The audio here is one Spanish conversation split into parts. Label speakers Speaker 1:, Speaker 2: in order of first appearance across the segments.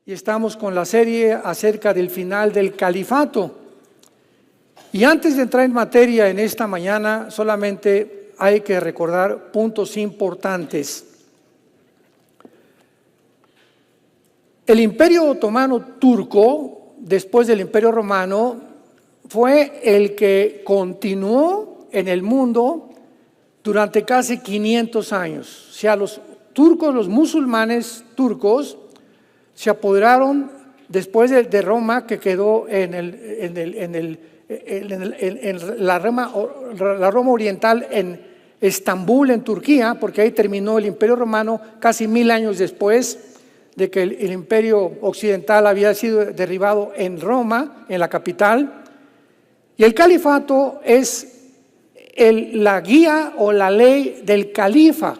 Speaker 1: y estamos con la serie acerca del final del califato. Y antes de entrar en materia en esta mañana, solamente hay que recordar puntos importantes. El Imperio Otomano Turco, después del Imperio Romano, fue el que continuó en el mundo durante casi 500 años. O sea, los turcos, los musulmanes turcos, se apoderaron después de Roma, que quedó en la Roma oriental, en Estambul, en Turquía, porque ahí terminó el Imperio Romano casi 1000 años después de que el Imperio Occidental había sido derribado en Roma, en la capital. Y el califato es la guía o la ley del califa.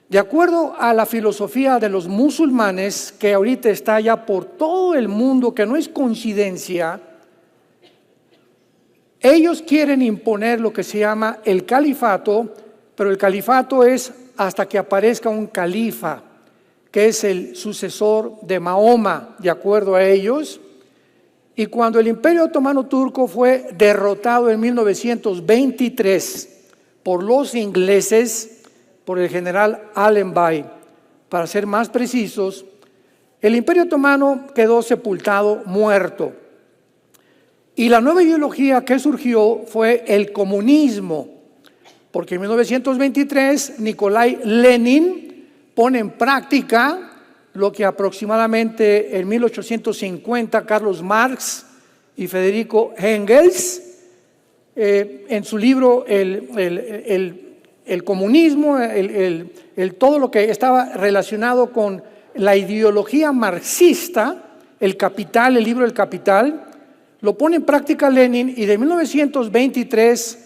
Speaker 1: De acuerdo a la filosofía de los musulmanes, que ahorita está ya por todo el mundo, que no es coincidencia, ellos quieren imponer lo que se llama el califato, pero el califato es hasta que aparezca un califa, que es el sucesor de Mahoma, de acuerdo a ellos. Y cuando el Imperio Otomano Turco fue derrotado en 1923 por los ingleses, por el general Allenby, para ser más precisos, el Imperio Otomano quedó sepultado, muerto. Y la nueva ideología que surgió fue el comunismo, porque en 1923 Nikolai Lenin pone en práctica lo que aproximadamente en 1850 Carlos Marx y Federico Engels, en su libro el comunismo, todo lo que estaba relacionado con la ideología marxista, el Capital, el libro El Capital, lo pone en práctica Lenin, y de 1923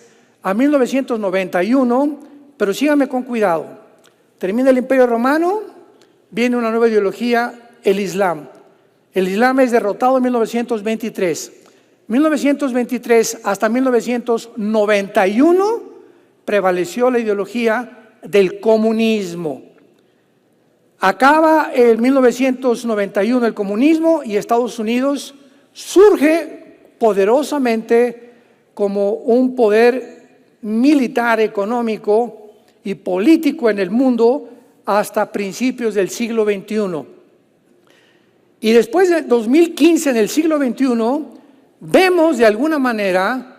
Speaker 1: a 1991, pero síganme con cuidado, termina el Imperio Romano, viene una nueva ideología, el Islam. El Islam es derrotado en 1923. 1923 hasta 1991 prevaleció la ideología del comunismo. Acaba en 1991 el comunismo y Estados Unidos surge poderosamente como un poder militar, económico y político en el mundo hasta principios del siglo XXI. Y después de 2015, en el siglo XXI, vemos de alguna manera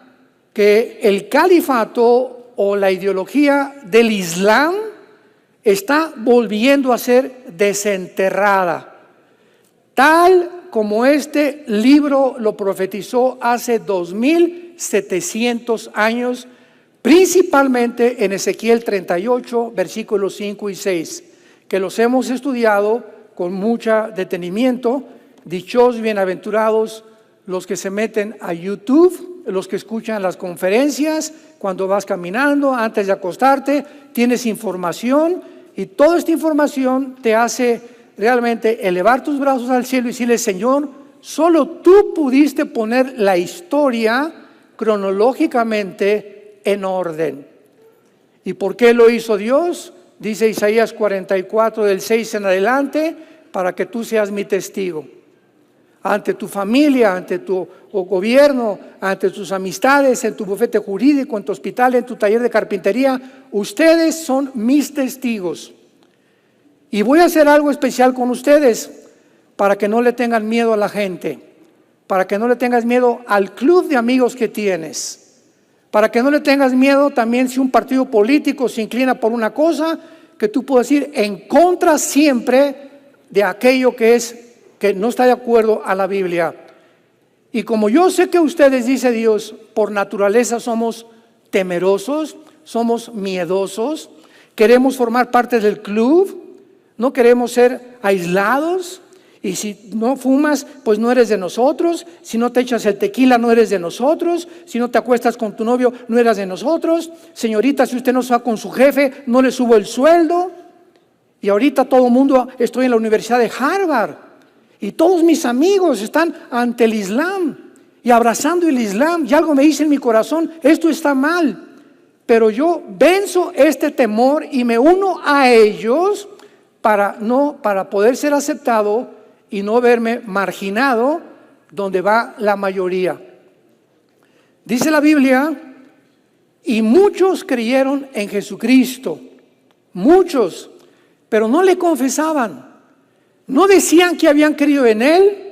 Speaker 1: que el califato o la ideología del Islam está volviendo a ser desenterrada, tal como este libro lo profetizó hace 2700 años, principalmente en Ezequiel 38, versículos 5 y 6, que los hemos estudiado con mucho detenimiento. Dichosos, bienaventurados los que se meten a YouTube, los que escuchan las conferencias, cuando vas caminando, antes de acostarte, tienes información, y toda esta información te hace realmente elevar tus brazos al cielo y decirle: Señor, solo tú pudiste poner la historia cronológicamente en orden. ¿Y por qué lo hizo Dios? Dice Isaías 44, del 6 en adelante, para que tú seas mi testigo. Ante tu familia, ante tu gobierno, ante tus amistades, en tu bufete jurídico, en tu hospital, en tu taller de carpintería, ustedes son mis testigos. Y voy a hacer algo especial con ustedes para que no le tengan miedo a la gente, para que no le tengas miedo al club de amigos que tienes, para que no le tengas miedo también si un partido político se inclina por una cosa, que tú puedas ir en contra siempre de aquello que no está de acuerdo a la Biblia. Y como yo sé que ustedes, dice Dios, por naturaleza somos temerosos, somos miedosos, queremos formar parte del club, no queremos ser aislados, y si no fumas, pues no eres de nosotros, si no te echas el tequila, no eres de nosotros, si no te acuestas con tu novio, no eres de nosotros, señorita, si usted no se va con su jefe, no le subo el sueldo. Y ahorita todo el mundo, estoy en la Universidad de Harvard, y todos mis amigos están ante el Islam y abrazando el Islam, y algo me dice en mi corazón: esto está mal. Pero yo venzo este temor y me uno a ellos para poder ser aceptado y no verme marginado donde va la mayoría. Dice la Biblia, y muchos creyeron en Jesucristo, muchos, pero no le confesaban, no decían que habían creído en Él,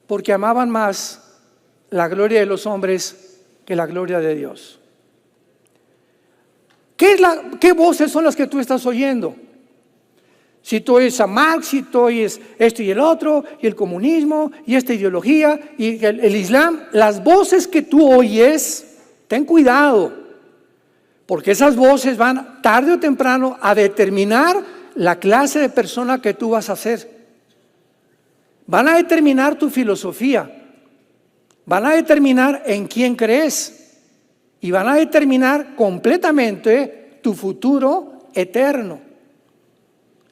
Speaker 1: porque amaban más la gloria de los hombres que la gloria de Dios. ¿Qué voces son las que tú estás oyendo? Si tú oyes a Marx, si tú oyes esto y el otro, y el comunismo, y esta ideología, y el Islam, las voces que tú oyes, ten cuidado, porque esas voces van tarde o temprano a determinar la clase de persona que tú vas a ser. Van a determinar tu filosofía, van a determinar en quién crees y van a determinar completamente tu futuro eterno.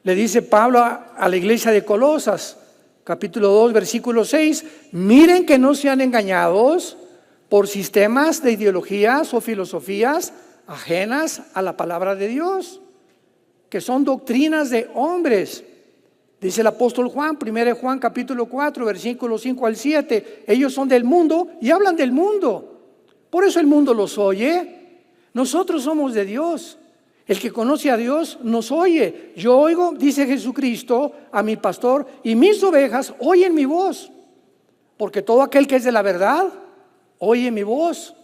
Speaker 1: Le dice Pablo a la iglesia de Colosas, capítulo 2, versículo 6, miren que no sean engañados por sistemas de ideologías o filosofías ajenas a la palabra de Dios, que son doctrinas de hombres. Dice el apóstol Juan, 1 Juan capítulo 4, versículos 5 al 7, ellos son del mundo y hablan del mundo. Por eso el mundo los oye. Nosotros somos de Dios. El que conoce a Dios nos oye. Yo oigo, dice Jesucristo, a mi pastor, y mis ovejas oyen mi voz. Porque todo aquel que es de la verdad, oye mi voz.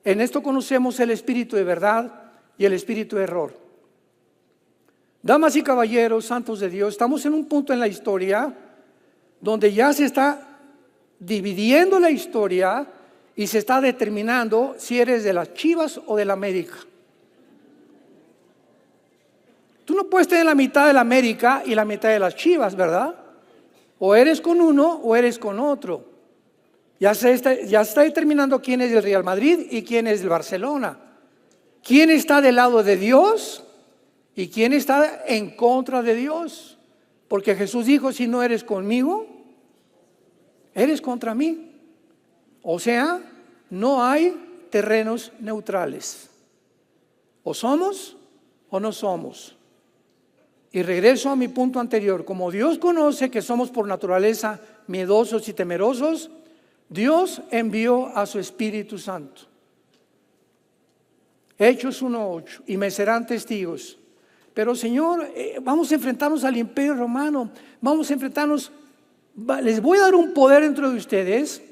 Speaker 1: En esto conocemos el espíritu de verdad y el espíritu de error. Damas y caballeros, santos de Dios, estamos en un punto en la historia donde ya se está dividiendo la historia y se está determinando si eres de las Chivas o de la América. Tú no puedes tener la mitad de la América y la mitad de las Chivas, ¿verdad? O eres con uno o eres con otro. Ya se está determinando quién es del Real Madrid y quién es del Barcelona. ¿Quién está del lado de Dios? ¿Y quién está en contra de Dios? Porque Jesús dijo, si no eres conmigo, eres contra mí. O sea, no hay terrenos neutrales. O somos o no somos. Y regreso a mi punto anterior. Como Dios conoce que somos por naturaleza miedosos y temerosos, Dios envió a su Espíritu Santo. Hechos 1:8, y me serán testigos. Pero Señor, vamos a enfrentarnos al imperio romano, vamos a enfrentarnos, les voy a dar un poder dentro de ustedes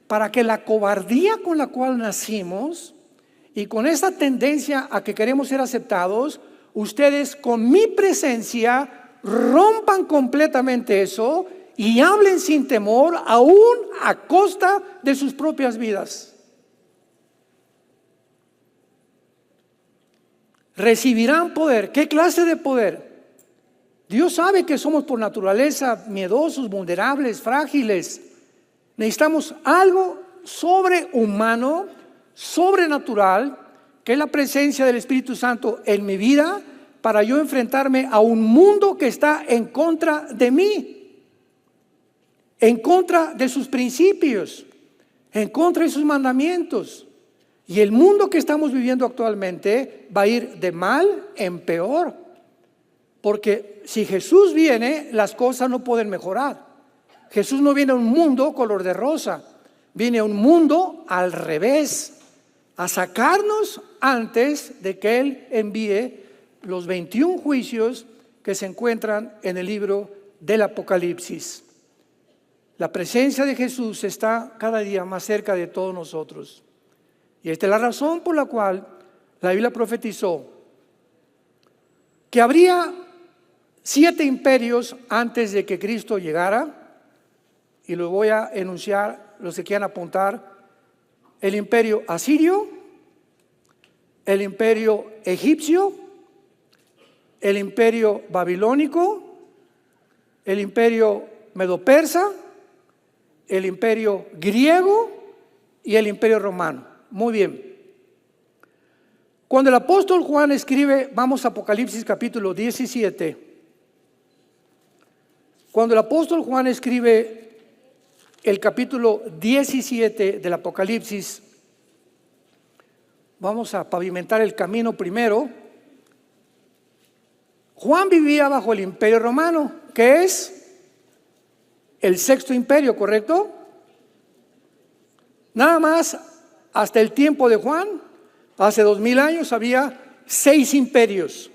Speaker 1: para que la cobardía con la cual nacimos y con esa tendencia a que queremos ser aceptados, ustedes con mi presencia rompan completamente eso y hablen sin temor, aún a costa de sus propias vidas. Recibirán poder. ¿Qué clase de poder? Dios sabe que somos por naturaleza miedosos, vulnerables, frágiles. Necesitamos algo sobrehumano, sobrenatural, que es la presencia del Espíritu Santo en mi vida, para yo enfrentarme a un mundo que está en contra de mí, en contra de sus principios, en contra de sus mandamientos. Y el mundo que estamos viviendo actualmente va a ir de mal en peor. Porque si Jesús viene, las cosas no pueden mejorar. Jesús no viene a un mundo color de rosa, viene a un mundo al revés, a sacarnos antes de que Él envíe los 21 juicios que se encuentran en el libro del Apocalipsis. La presencia de Jesús está cada día más cerca de todos nosotros. Y esta es la razón por la cual la Biblia profetizó que habría 7 imperios antes de que Cristo llegara, y lo voy a enunciar, los que quieran apuntar: el imperio asirio, el imperio egipcio, el imperio babilónico, el imperio medo-persa, el imperio griego y el imperio romano. Muy bien. Cuando el apóstol Juan escribe, vamos a Apocalipsis capítulo 17. Cuando el apóstol Juan escribe el capítulo 17 del Apocalipsis, vamos a pavimentar el camino primero. Juan vivía bajo el imperio romano, que es el sexto imperio, ¿correcto? Nada más hasta el tiempo de Juan, hace 2000 años, había 6 imperios.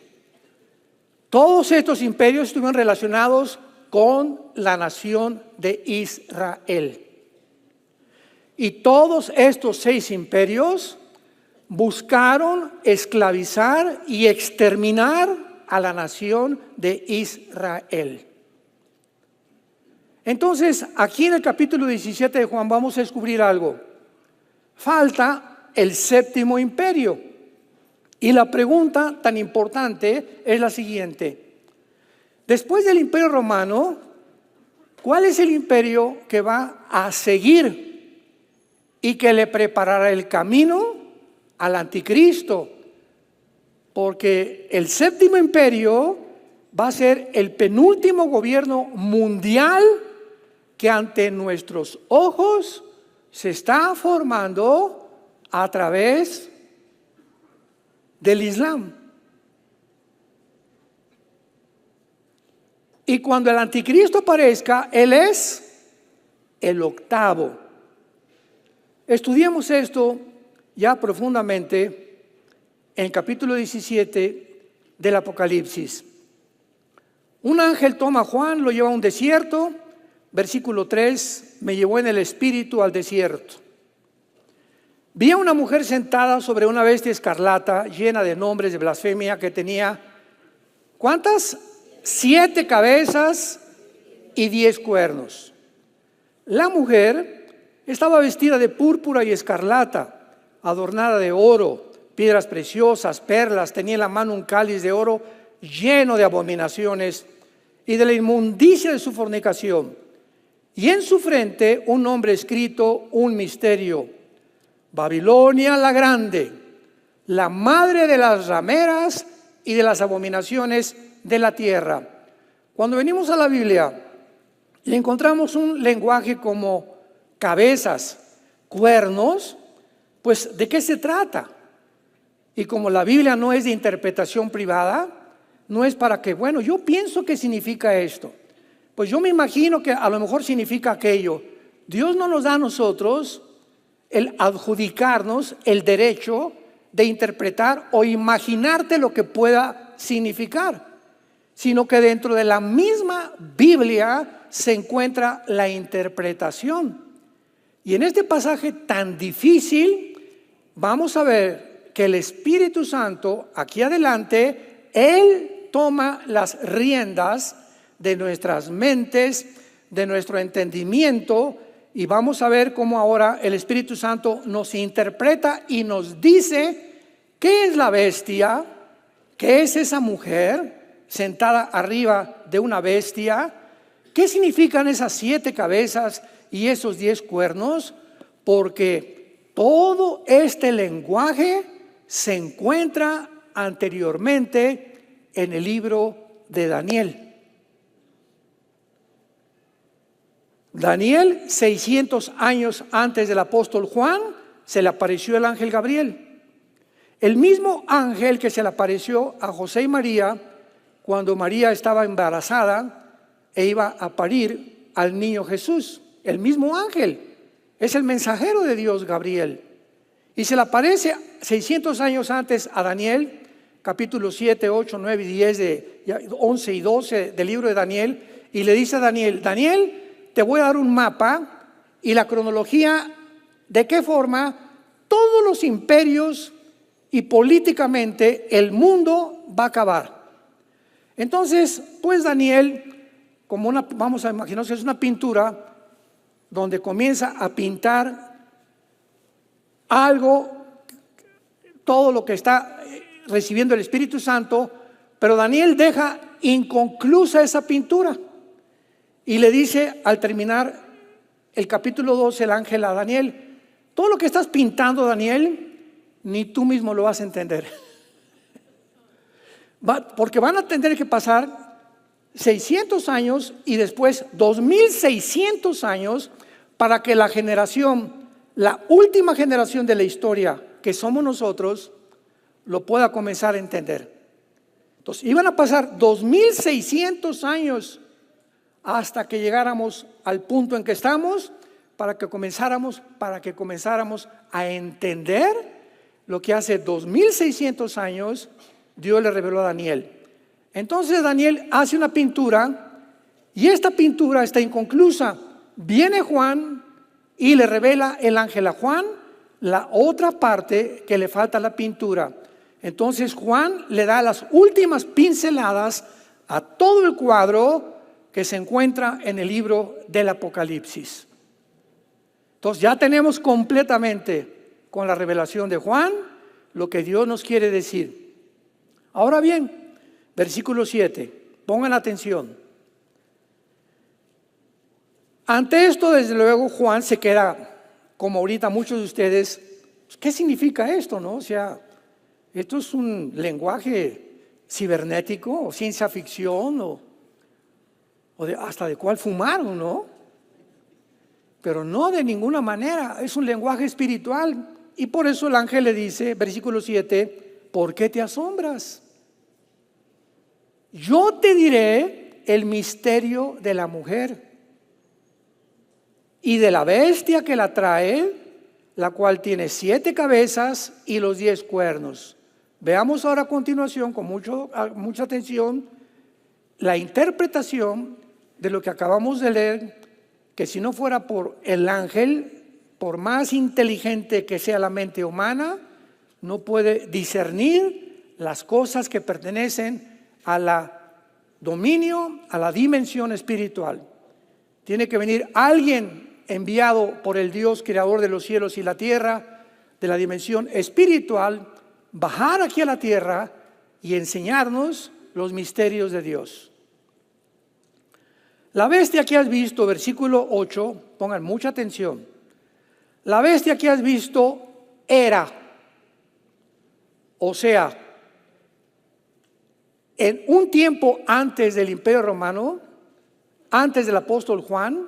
Speaker 1: Todos estos imperios estuvieron relacionados con la nación de Israel. Y todos estos 6 imperios buscaron esclavizar y exterminar a la nación de Israel. Entonces, aquí en el capítulo 17 de Juan vamos a descubrir algo. Falta el séptimo imperio. Y la pregunta tan importante es la siguiente. Después del imperio romano, ¿cuál es el imperio que va a seguir y que le preparará el camino al anticristo? Porque el séptimo imperio va a ser el penúltimo gobierno mundial que ante nuestros ojos se está formando a través del Islam. Y cuando el anticristo aparezca, él es el octavo. Estudiemos esto ya profundamente en el capítulo 17 del Apocalipsis. Un ángel toma a Juan, lo lleva a un desierto. Versículo 3, me llevó en el espíritu al desierto. Vi a una mujer sentada sobre una bestia escarlata llena de nombres de blasfemia que tenía, ¿cuántas? 7 cabezas y 10 cuernos. La mujer estaba vestida de púrpura y escarlata, adornada de oro, piedras preciosas, perlas, tenía en la mano un cáliz de oro lleno de abominaciones y de la inmundicia de su fornicación. Y en su frente un nombre escrito, un misterio: Babilonia la grande, la madre de las rameras y de las abominaciones de la tierra. Cuando venimos a la Biblia y encontramos un lenguaje como cabezas, cuernos, pues ¿de qué se trata? Y como la Biblia no es de interpretación privada, no es para que, bueno, yo pienso que significa esto. Pues yo me imagino que a lo mejor significa aquello. Dios no nos da a nosotros el adjudicarnos el derecho de interpretar o imaginarte lo que pueda significar, sino que dentro de la misma Biblia se encuentra la interpretación. Y en este pasaje tan difícil vamos a ver que el Espíritu Santo, aquí adelante, Él toma las riendas de nuestras mentes, de nuestro entendimiento, y vamos a ver cómo ahora el Espíritu Santo nos interpreta y nos dice qué es la bestia, qué es esa mujer sentada arriba de una bestia, qué significan esas 7 cabezas y esos 10 cuernos, porque todo este lenguaje se encuentra anteriormente en el libro de Daniel. Daniel, 600 años antes del apóstol Juan, se le apareció el ángel Gabriel. El mismo ángel que se le apareció a José y María cuando María estaba embarazada e iba a parir al niño Jesús. El mismo ángel es el mensajero de Dios, Gabriel. Y se le aparece 600 años antes a Daniel, capítulo 7, 8, 9 y 10, 11 y 12 del libro de Daniel, y le dice a Daniel: Daniel, te voy a dar un mapa y la cronología de qué forma todos los imperios y políticamente el mundo va a acabar. Entonces, pues Daniel, como vamos a imaginarnos que es una pintura donde comienza a pintar algo, todo lo que está recibiendo el Espíritu Santo, pero Daniel deja inconclusa esa pintura. Y le dice al terminar el capítulo 12 el ángel a Daniel: todo lo que estás pintando, Daniel, ni tú mismo lo vas a entender. Porque van a tener que pasar 600 años y después 2600 años para que la generación, la última generación de la historia que somos nosotros, lo pueda comenzar a entender. Entonces iban a pasar 2600 años hasta que llegáramos al punto en que estamos, para que comenzáramos a entender lo que hace 2600 años Dios le reveló a Daniel. Entonces Daniel hace una pintura y esta pintura está inconclusa. Viene Juan y le revela el ángel a Juan la otra parte que le falta a la pintura. Entonces Juan le da las últimas pinceladas a todo el cuadro que se encuentra en el libro del Apocalipsis. Entonces ya tenemos completamente con la revelación de Juan lo que Dios nos quiere decir. Ahora bien, versículo 7, pongan atención. Ante esto, desde luego, Juan se queda, como ahorita muchos de ustedes, ¿qué significa esto, no? O sea, esto es un lenguaje cibernético o ciencia ficción o hasta de cuál fumaron, ¿no? Pero no de ninguna manera, es un lenguaje espiritual. Y por eso el ángel le dice, versículo 7, ¿por qué te asombras? Yo te diré el misterio de la mujer y de la bestia que la trae, la cual tiene 7 cabezas y los 10 cuernos. Veamos ahora a continuación con mucha atención la interpretación de lo que acabamos de leer, que si no fuera por el ángel, por más inteligente que sea la mente humana, no puede discernir las cosas que pertenecen a la dominio, a la dimensión espiritual. Tiene que venir alguien enviado por el Dios creador de los cielos y la tierra, de la dimensión espiritual, bajar aquí a la tierra y enseñarnos los misterios de Dios. La bestia que has visto, versículo 8, pongan mucha atención. La bestia que has visto era, o sea, en un tiempo antes del Imperio Romano, antes del apóstol Juan,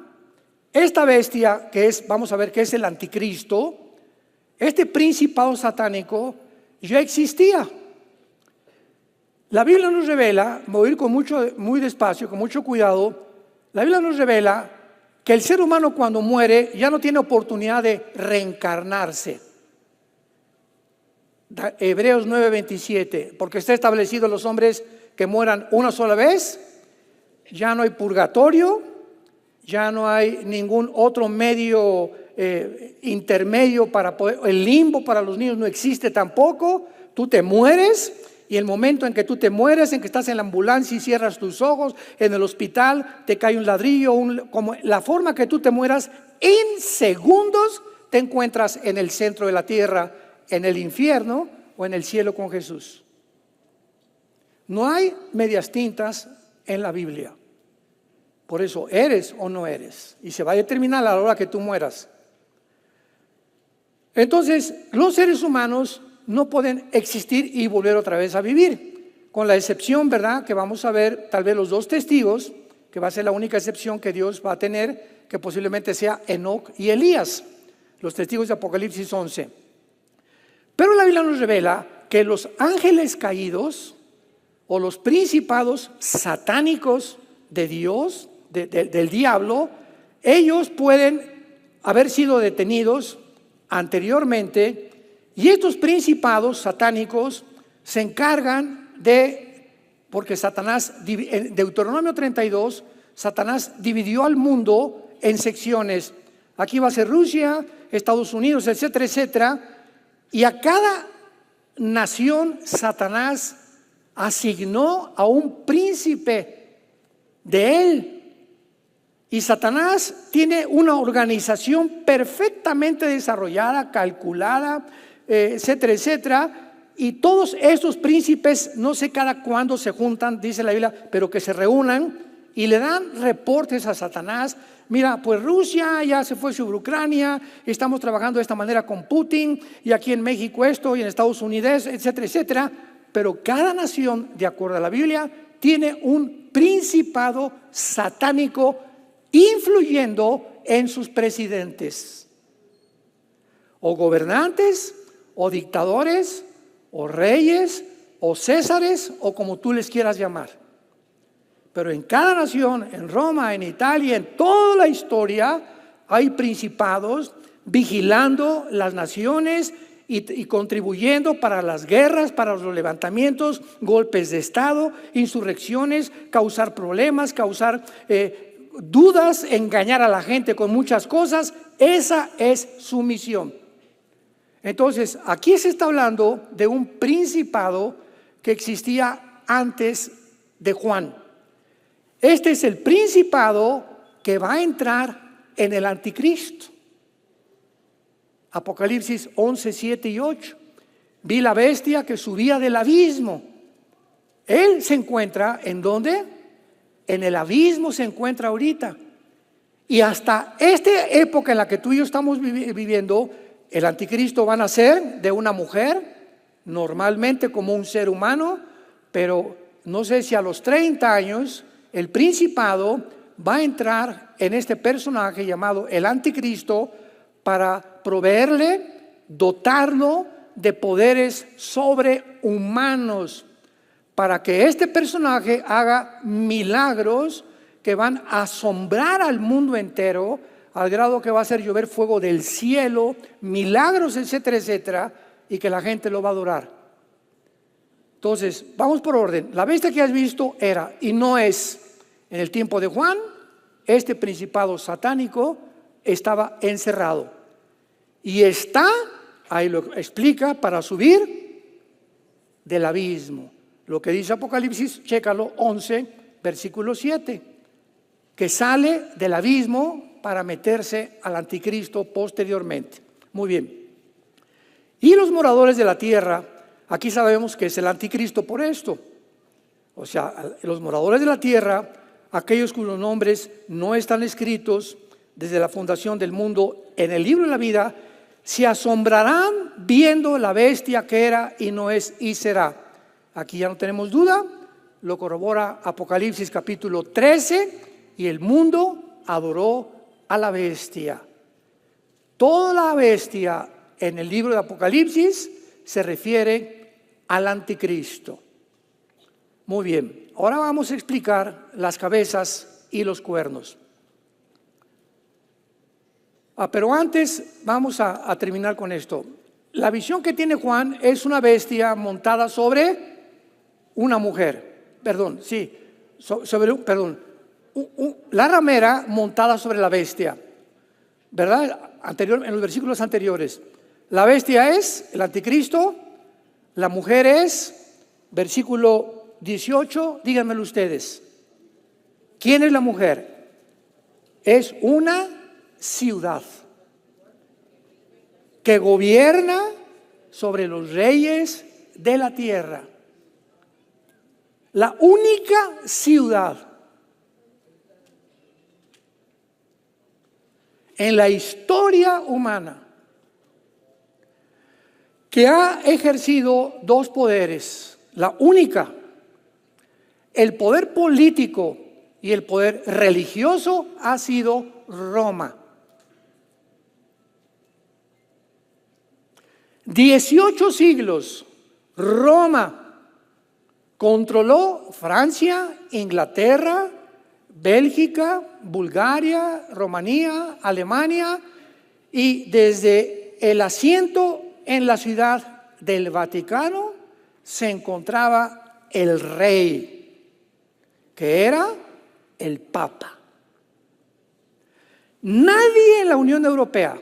Speaker 1: esta bestia que es, vamos a ver, que es el anticristo, este principado satánico ya existía. La Biblia nos revela, voy a ir muy despacio, con mucho cuidado. La Biblia nos revela que el ser humano cuando muere ya no tiene oportunidad de reencarnarse. Hebreos 9:27, porque está establecido los hombres que mueran una sola vez, ya no hay purgatorio, ya no hay ningún otro medio intermedio para poder, el limbo para los niños no existe tampoco. Tú te mueres y el momento en que tú te mueres, en que estás en la ambulancia y cierras tus ojos, en el hospital te cae un ladrillo, como la forma que tú te mueras, en segundos te encuentras en el centro de la tierra, en el infierno o en el cielo con Jesús. No hay medias tintas en la Biblia. Por eso eres o no eres. Y se va a determinar a la hora que tú mueras. Entonces, los seres humanos no pueden existir y volver otra vez a vivir. Con la excepción, ¿verdad?, que vamos a ver tal vez los 2 testigos, que va a ser la única excepción que Dios va a tener, que posiblemente sea Enoc y Elías, los testigos de Apocalipsis 11. Pero la Biblia nos revela que los ángeles caídos o los principados satánicos de Dios, del diablo, ellos pueden haber sido detenidos anteriormente y estos principados satánicos se encargan porque Satanás, en Deuteronomio 32, Satanás dividió al mundo en secciones. Aquí va a ser Rusia, Estados Unidos, etcétera, etcétera. Y a cada nación Satanás asignó a un príncipe de él. Y Satanás tiene una organización perfectamente desarrollada, calculada, etcétera, etcétera. Y todos estos príncipes, no sé cada cuándo se juntan, dice la Biblia, pero que se reúnan y le dan reportes a Satanás. Mira, pues Rusia ya se fue sobre Ucrania, estamos trabajando de esta manera con Putin, y aquí en México esto, y en Estados Unidos, etcétera, etcétera. Pero cada nación, de acuerdo a la Biblia, tiene un principado satánico influyendo en sus presidentes, o gobernantes, o dictadores, o reyes, o césares, o como tú les quieras llamar. Pero en cada nación, en Roma, en Italia, en toda la historia, hay principados vigilando las naciones y contribuyendo para las guerras, para los levantamientos, golpes de Estado, insurrecciones, causar problemas, causar dudas, engañar a la gente con muchas cosas. Esa es su misión. Entonces, aquí se está hablando de un principado que existía antes de Juan. Este es el principado que va a entrar en el anticristo. Apocalipsis 11, 7 y 8. Vi la bestia que subía del abismo. Él se encuentra, ¿en dónde? En el abismo se encuentra ahorita. Y hasta esta época en la que tú y yo estamos viviendo, el anticristo va a nacer de una mujer, normalmente como un ser humano, pero no sé si a los 30 años el principado va a entrar en este personaje llamado el anticristo para proveerle, dotarlo de poderes sobrehumanos, para que este personaje haga milagros que van a asombrar al mundo entero, al grado que va a hacer llover fuego del cielo, milagros, etcétera, etcétera, y que la gente lo va a adorar. Entonces, vamos por orden. La bestia que has visto era, y no es, en el tiempo de Juan, este principado satánico estaba encerrado. Y está, ahí lo explica, para subir del abismo. Lo que dice Apocalipsis, chécalo, 11, versículo 7, que sale del abismo para meterse al anticristo posteriormente. Muy bien. Y los moradores de la tierra, aquí sabemos que es el anticristo por esto. O sea, los moradores de la tierra, aquellos cuyos nombres no están escritos desde la fundación del mundo en el libro de la vida, se asombrarán viendo la bestia que era y no es y será. Aquí ya no tenemos duda, lo corrobora Apocalipsis capítulo 13, y el mundo adoró a la bestia. Toda la bestia en el libro de Apocalipsis se refiere al anticristo. Muy bien, ahora vamos a explicar las cabezas y los cuernos. Pero antes vamos a terminar con esto. La visión que tiene Juan es una bestia montada sobre una mujer. La ramera montada sobre la bestia. ¿Verdad? En los versículos anteriores. La bestia es el anticristo, la mujer es, versículo 18, díganmelo ustedes. ¿Quién es la mujer? Es una ciudad que gobierna sobre los reyes de la tierra. La única ciudad en la historia humana que ha ejercido dos poderes, la única, el poder político y el poder religioso, ha sido Roma. 18 siglos, Roma controló Francia, Inglaterra, Bélgica, Bulgaria, Rumanía, Alemania, y desde el asiento en la ciudad del Vaticano se encontraba el rey, que era el Papa. Nadie en la Unión Europea,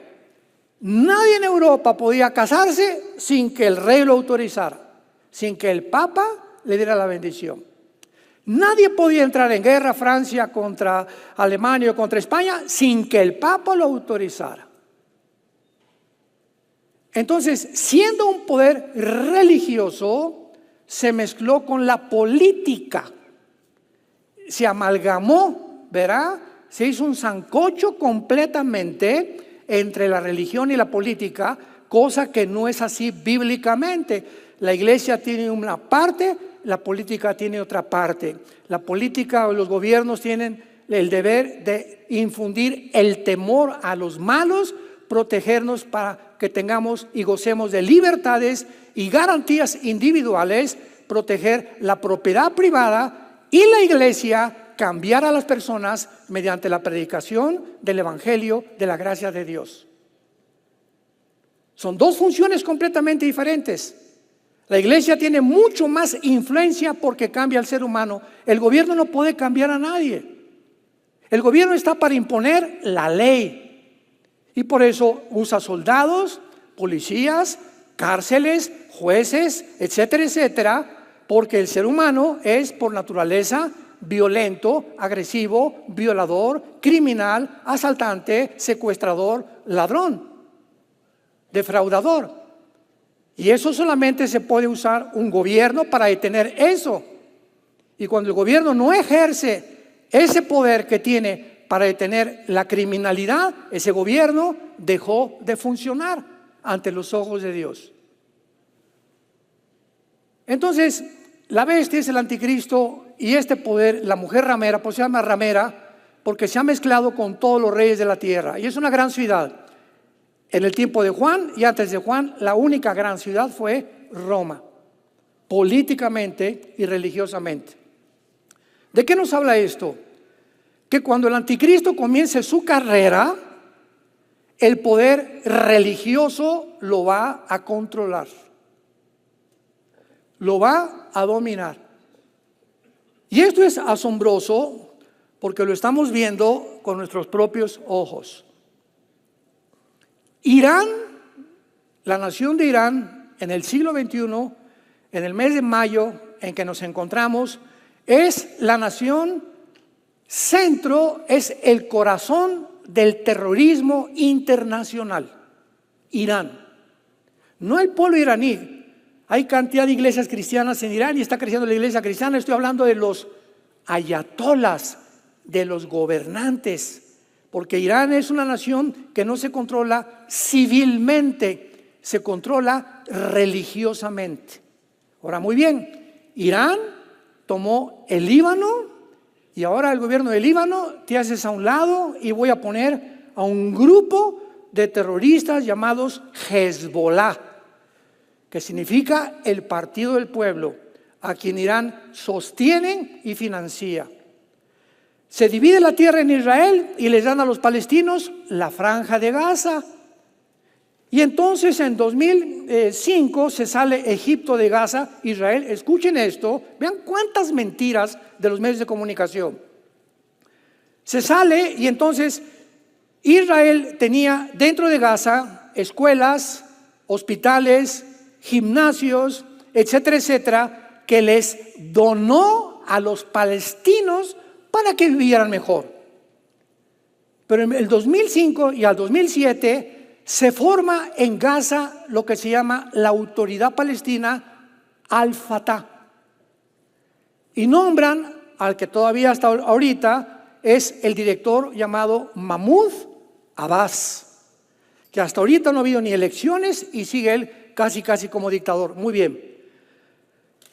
Speaker 1: nadie en Europa podía casarse sin que el rey lo autorizara, sin que el Papa le diera la bendición. Nadie podía entrar en guerra, Francia contra Alemania o contra España, sin que el Papa lo autorizara. Entonces, siendo un poder religioso, se mezcló con la política, se amalgamó, ¿verdad? Se hizo un sancocho completamente entre la religión y la política, cosa que no es así bíblicamente. La iglesia tiene una parte, la política tiene otra parte. La política o los gobiernos tienen el deber de infundir el temor a los malos, protegernos para que tengamos y gocemos de libertades y garantías individuales, proteger la propiedad privada y la iglesia cambiar a las personas mediante la predicación del evangelio de la gracia de Dios. Son dos funciones completamente diferentes. La iglesia tiene mucho más influencia porque cambia al ser humano. El gobierno no puede cambiar a nadie. El gobierno está para imponer la ley y por eso usa soldados, policías, cárceles, jueces, etcétera, etcétera, porque el ser humano es por naturaleza violento, agresivo, violador, criminal, asaltante, secuestrador, ladrón, defraudador. Y eso solamente se puede usar un gobierno para detener eso. Y cuando el gobierno no ejerce ese poder que tiene para detener la criminalidad, ese gobierno dejó de funcionar ante los ojos de Dios. Entonces, la bestia es el anticristo y este poder, la mujer ramera, pues se llama ramera porque se ha mezclado con todos los reyes de la tierra. Y es una gran ciudad. En el tiempo de Juan y antes de Juan, la única gran ciudad fue Roma, políticamente y religiosamente. ¿De qué nos habla esto? Que cuando el anticristo comience su carrera, el poder religioso lo va a controlar, lo va a dominar. Y esto es asombroso porque lo estamos viendo con nuestros propios ojos. Irán, la nación de Irán, en el siglo XXI, en el mes de mayo en que nos encontramos, es la nación centro, es el corazón del terrorismo internacional. Irán, no el pueblo iraní. Hay cantidad de iglesias cristianas en Irán y está creciendo la iglesia cristiana. Estoy hablando de los ayatolas, de los gobernantes, porque Irán es una nación que no se controla civilmente, se controla religiosamente. Ahora, muy bien, Irán tomó el Líbano y ahora el gobierno del Líbano te haces a un lado y voy a poner a un grupo de terroristas llamados Hezbollah, que significa el partido del pueblo, a quien Irán sostiene y financia. Se divide la tierra en Israel y les dan a los palestinos la franja de Gaza. Y entonces en 2005 se sale Egipto de Gaza, Israel. Escuchen esto, vean cuántas mentiras de los medios de comunicación. Se sale y entonces Israel tenía dentro de Gaza escuelas, hospitales, gimnasios, etcétera, etcétera, que les donó a los palestinos para que vivieran mejor. Pero en el 2005 y al 2007 se forma en Gaza lo que se llama la Autoridad Palestina Al-Fatah y nombran al que todavía hasta ahorita es el director llamado Mahmoud Abbas, que hasta ahorita no ha habido ni elecciones y sigue él casi como dictador. Muy bien.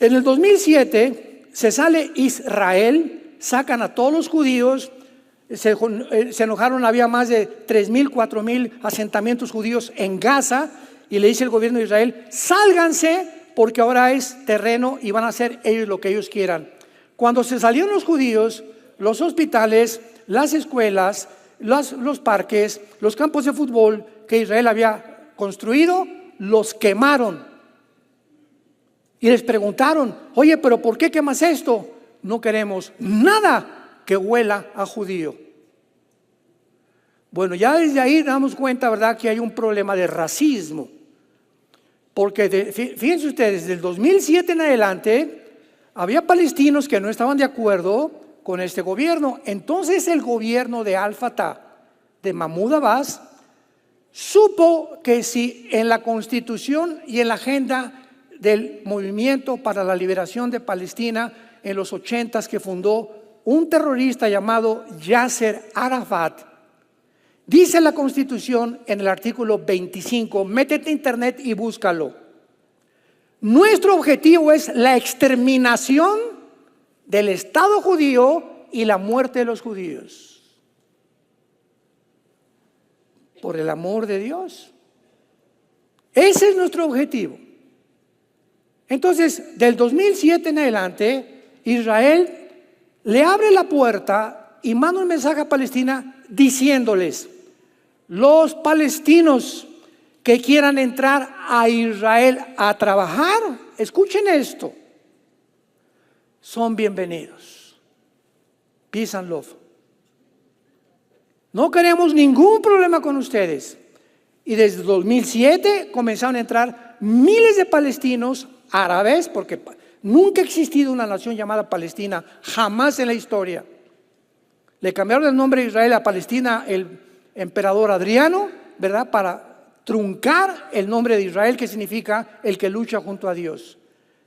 Speaker 1: En el 2007 se sale Israel, sacan a todos los judíos, se enojaron, había más de 3,000, 4,000 asentamientos judíos en Gaza y le dice el gobierno de Israel, sálganse porque ahora es terreno y van a hacer ellos lo que ellos quieran. Cuando se salieron los judíos, los hospitales, las escuelas, los parques, los campos de fútbol que Israel había construido, los quemaron. Y les preguntaron, oye, pero ¿por qué quemas esto? No queremos nada que huela a judío. Bueno, ya desde ahí damos cuenta, ¿verdad?, que hay un problema de racismo. Porque fíjense ustedes, desde el 2007 en adelante, había palestinos que no estaban de acuerdo con este gobierno. Entonces el gobierno de Al-Fatah, de Mahmoud Abbas, supo que si en la Constitución y en la agenda del Movimiento para la Liberación de Palestina en los 80s que fundó un terrorista llamado Yasser Arafat, dice la Constitución en el artículo 25, métete a internet y búscalo. Nuestro objetivo es la exterminación del Estado judío y la muerte de los judíos. Por el amor de Dios. Ese es nuestro objetivo. Entonces, del 2007 en adelante, Israel le abre la puerta y manda un mensaje a Palestina diciéndoles: los palestinos que quieran entrar a Israel a trabajar, escuchen esto, son bienvenidos. Peace and love. No queremos ningún problema con ustedes. Y desde 2007 comenzaron a entrar miles de palestinos árabes, porque nunca ha existido una nación llamada Palestina, jamás en la historia. Le cambiaron el nombre de Israel a Palestina el emperador Adriano, ¿verdad? Para truncar el nombre de Israel, que significa el que lucha junto a Dios.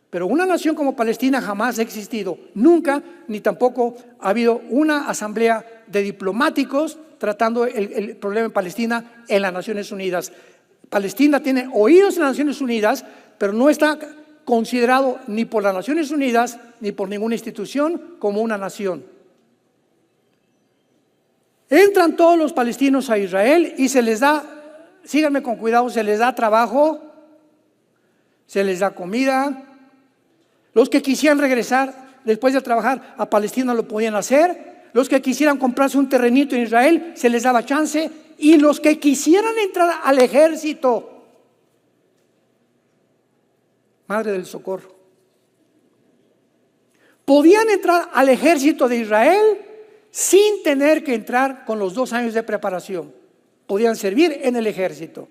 Speaker 1: Pero una nación como Palestina jamás ha existido, nunca, ni tampoco ha habido una asamblea de diplomáticos tratando el problema en Palestina en las Naciones Unidas. Palestina tiene oídos en las Naciones Unidas, pero no está considerado ni por las Naciones Unidas ni por ninguna institución como una nación. Entran todos los palestinos a Israel y se les da, síganme con cuidado, se les da trabajo, se les da comida. Los que quisieran regresar después de trabajar a Palestina lo podían hacer. Los que quisieran comprarse un terrenito en Israel se les daba chance. Y los que quisieran entrar al ejército, Madre del Socorro, podían entrar al ejército de Israel sin tener que entrar con los 2 años de preparación. Podían servir en el ejército.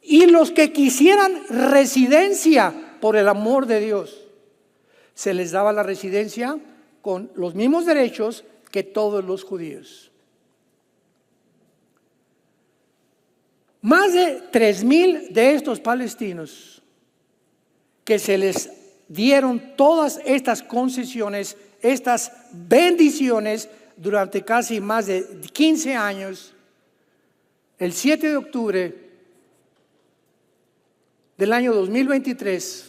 Speaker 1: Y los que quisieran residencia, por el amor de Dios, se les daba la residencia con los mismos derechos que todos los judíos. Más de 3,000 de estos palestinos que se les dieron todas estas concesiones, estas bendiciones durante casi más de 15 años, el 7 de octubre del año 2023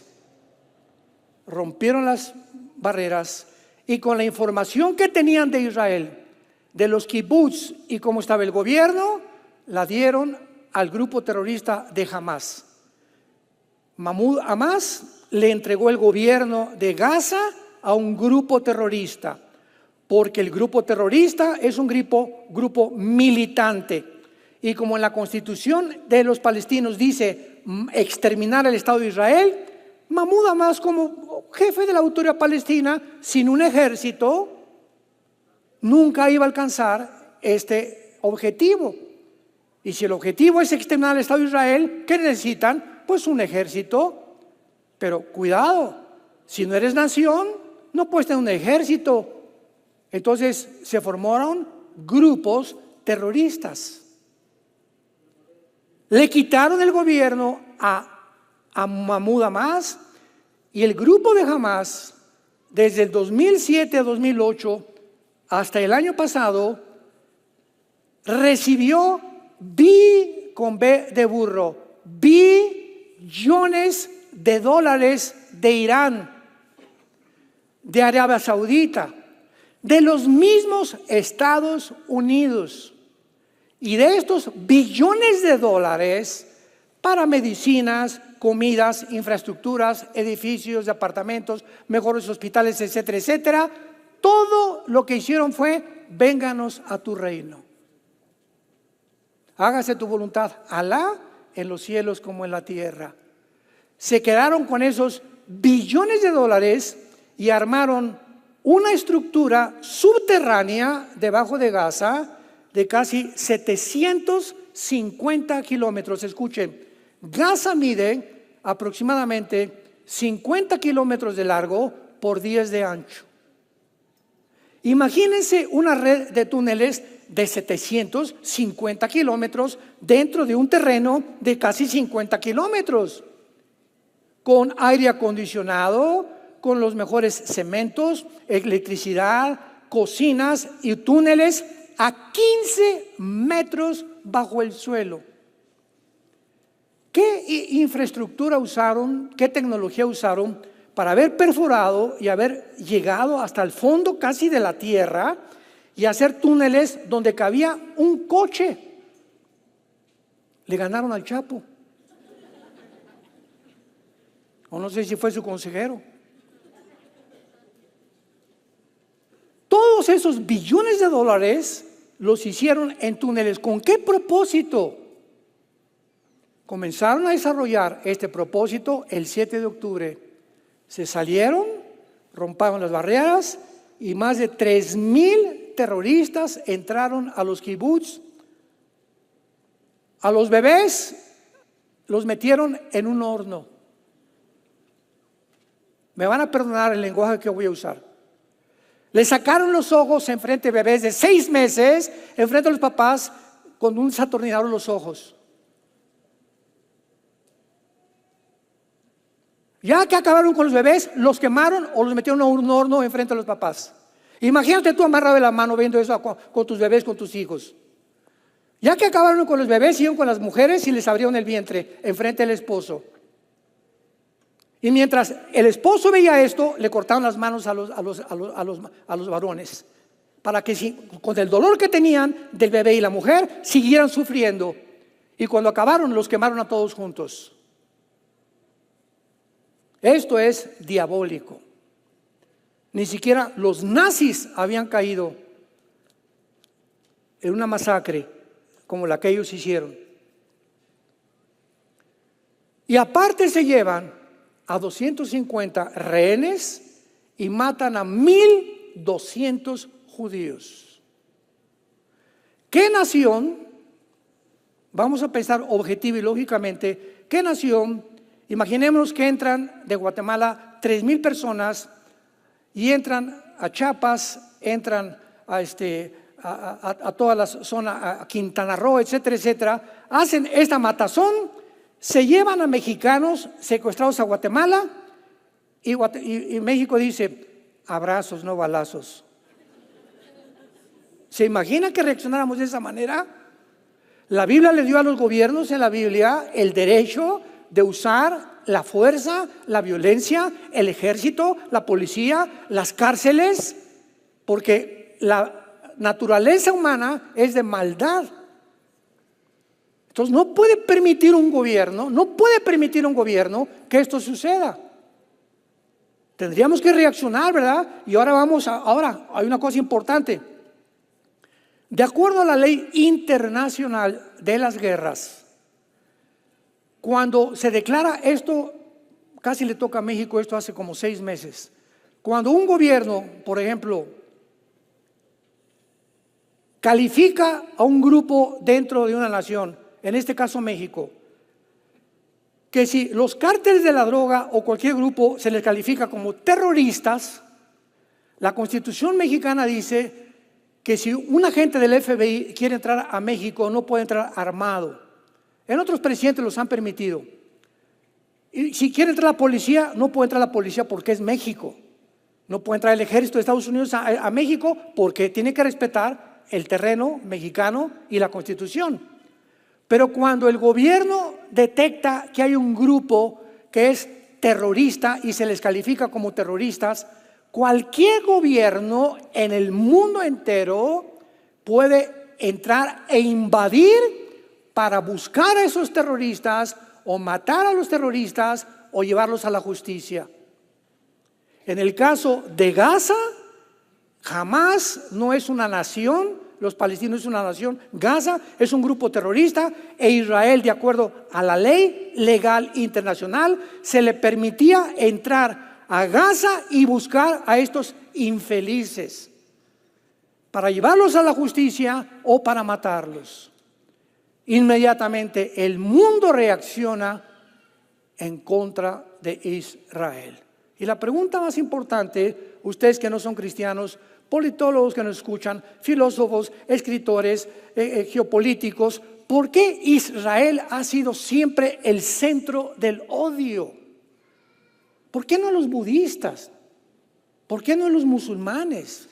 Speaker 1: rompieron las barreras y con la información que tenían de Israel, de los kibbutz y cómo estaba el gobierno, la dieron al grupo terrorista de Hamás. Mahmoud Abbas le entregó el gobierno de Gaza a un grupo terrorista, porque el grupo terrorista es un grupo militante. Y como en la constitución de los palestinos dice exterminar el Estado de Israel, Mahmoud Abbas, como jefe de la autoridad palestina, sin un ejército, nunca iba a alcanzar este objetivo. Y si el objetivo es exterminar al Estado de Israel, ¿qué necesitan? Pues un ejército. Pero cuidado, si no eres nación, no puedes tener un ejército. Entonces se formaron grupos terroristas. Le quitaron el gobierno a Mahmoud Abbas, y el grupo de Hamás desde el 2007 a 2008 hasta el año pasado recibió con B de burro, billones de dólares de Irán, de Arabia Saudita, de los mismos Estados Unidos. Y de estos billones de dólares para medicinas, comidas, infraestructuras, edificios de apartamentos, mejores hospitales, etcétera, etcétera, todo lo que hicieron fue: vénganos a tu reino. Hágase tu voluntad, Alá, en los cielos como en la tierra. Se quedaron con esos billones de dólares y armaron una estructura subterránea debajo de Gaza de casi 750 kilómetros. Escuchen, Gaza mide aproximadamente 50 kilómetros de largo por 10 de ancho. Imagínense una red de túneles de 750 kilómetros dentro de un terreno de casi 50 kilómetros, con aire acondicionado, con los mejores cementos, electricidad, cocinas y túneles a 15 metros bajo el suelo. ¿Qué infraestructura usaron? ¿Qué tecnología usaron para haber perforado y haber llegado hasta el fondo casi de la tierra y hacer túneles donde cabía un coche? Le ganaron al Chapo. O no sé si fue su consejero. todos esos billones de dólares los hicieron en túneles. ¿Con qué propósito? Comenzaron a desarrollar este propósito el 7 de octubre. Se salieron, rompieron las barreras y más de 3,000 terroristas entraron a los kibutz. A los bebés los metieron en un horno. Me van a perdonar el lenguaje que voy a usar. Les sacaron los ojos enfrente de bebés de 6 meses, enfrente de los papás, con un desatornillador los ojos. Ya que acabaron con los bebés, los quemaron o los metieron a un horno enfrente de los papás. Imagínate tú amarrado de la mano viendo eso con tus bebés, con tus hijos. Ya que acabaron con los bebés, siguieron con las mujeres y les abrieron el vientre enfrente del esposo. Y mientras el esposo veía esto, le cortaron las manos a los varones, para que con el dolor que tenían del bebé y la mujer, siguieran sufriendo. Y cuando acabaron, los quemaron a todos juntos. Esto es diabólico. Ni siquiera los nazis habían caído en una masacre como la que ellos hicieron. Y aparte se llevan a 250 rehenes y matan a 1,200 judíos. ¿Qué nación, vamos a pensar objetivo y lógicamente, qué nación, imaginemos que entran de Guatemala 3,000 personas y entran a Chiapas, entran a toda la zona, a Quintana Roo, etcétera, etcétera, hacen esta matazón, se llevan a mexicanos secuestrados a Guatemala y México dice, abrazos, no balazos. ¿Se imagina que reaccionáramos de esa manera? La Biblia le dio a los gobiernos en la Biblia el derecho de usar la fuerza, la violencia, el ejército, la policía, las cárceles, porque la naturaleza humana es de maldad. Entonces no puede permitir un gobierno que esto suceda. Tendríamos que reaccionar, ¿verdad? Y ahora hay una cosa importante. De acuerdo a la ley internacional de las guerras, cuando se declara esto, casi le toca a México esto hace como 6 meses. Cuando un gobierno, por ejemplo, califica a un grupo dentro de una nación, en este caso México, que si los cárteles de la droga o cualquier grupo se les califica como terroristas, la Constitución mexicana dice que si un agente del FBI quiere entrar a México no puede entrar armado. En otros presidentes los han permitido. Y si quiere entrar la policía, no puede entrar la policía porque es México. No puede entrar el ejército de Estados Unidos a México porque tiene que respetar el terreno mexicano y la Constitución. Pero cuando el gobierno detecta que hay un grupo que es terrorista y se les califica como terroristas, cualquier gobierno en el mundo entero puede entrar e invadir para buscar a esos terroristas o matar a los terroristas o llevarlos a la justicia. En el caso de Gaza, Hamás no es una nación, los palestinos es una nación, Gaza es un grupo terrorista e Israel, de acuerdo a la ley legal internacional, se le permitía entrar a Gaza y buscar a estos infelices para llevarlos a la justicia o para matarlos. Inmediatamente el mundo reacciona en contra de Israel. Y la pregunta más importante, ustedes que no son cristianos, politólogos que nos escuchan, filósofos, escritores, geopolíticos, ¿por qué Israel ha sido siempre el centro del odio? ¿Por qué no los budistas? ¿Por qué no los musulmanes?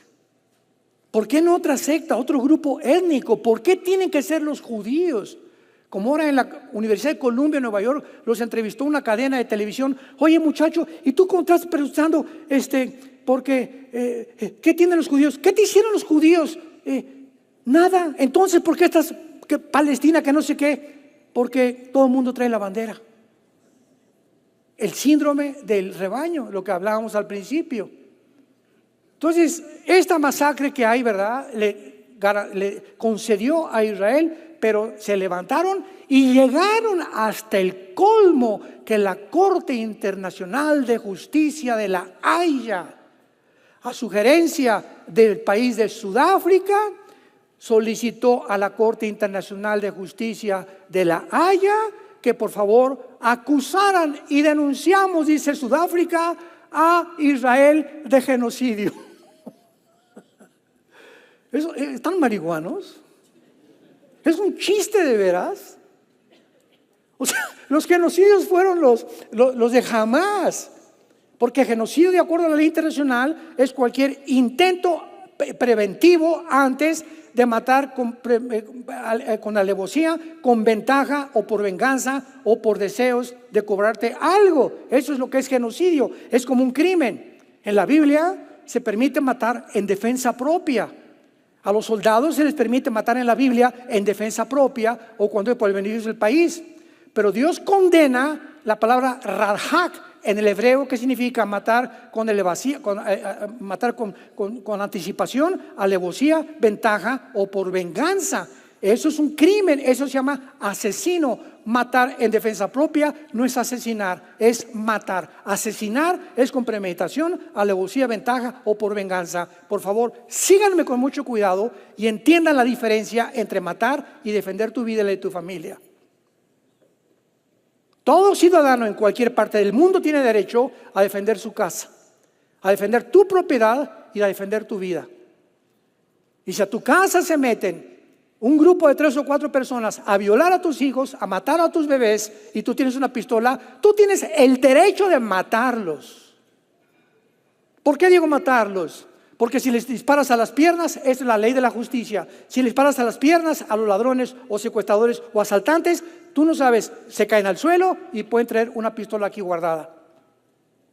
Speaker 1: ¿Por qué no otra secta, otro grupo étnico? ¿Por qué tienen que ser los judíos? Como ahora en la Universidad de Columbia, en Nueva York, los entrevistó una cadena de televisión. Oye, muchacho, ¿y tú cómo estás preguntando qué tienen los judíos? ¿Qué te hicieron los judíos? Nada. Entonces, ¿por qué estás Palestina, que no sé qué? Porque todo el mundo trae la bandera. El síndrome del rebaño, lo que hablábamos al principio. Entonces, esta masacre que hay, ¿verdad?, le concedió a Israel, pero se levantaron y llegaron hasta el colmo que la Corte Internacional de Justicia de La Haya, a sugerencia del país de Sudáfrica, solicitó a la Corte Internacional de Justicia de La Haya que por favor acusaran y denunciamos, dice Sudáfrica, a Israel de genocidio. ¿Están marihuanos? ¿Es un chiste de veras? O sea, los genocidios fueron los de Hamás, porque genocidio, de acuerdo a la ley internacional, es cualquier intento preventivo antes de matar con alevosía, con ventaja o por venganza o por deseos de cobrarte algo. Eso es lo que es genocidio, es como un crimen. En la Biblia se permite matar en defensa propia. A los soldados se les permite matar en la Biblia en defensa propia o cuando es por el beneficio del país. Pero Dios condena la palabra radhak en el hebreo, que significa matar con anticipación, alevosía, ventaja o por venganza. Eso es un crimen, eso se llama asesino. Matar en defensa propia no es asesinar, es matar. Asesinar es con premeditación, alevosía, ventaja o por venganza. Por favor, síganme con mucho cuidado y entiendan la diferencia entre matar y defender tu vida y la de tu familia. Todo ciudadano en cualquier parte del mundo tiene derecho a defender su casa, a defender tu propiedad y a defender tu vida. Y si a tu casa se meten un grupo de 3 o 4 personas a violar a tus hijos, a matar a tus bebés, y tú tienes una pistola, tú tienes el derecho de matarlos. ¿Por qué digo matarlos? Porque si les disparas a las piernas, es la ley de la justicia. Si les disparas a las piernas a los ladrones o secuestradores o asaltantes, tú no sabes, se caen al suelo y pueden traer una pistola aquí guardada.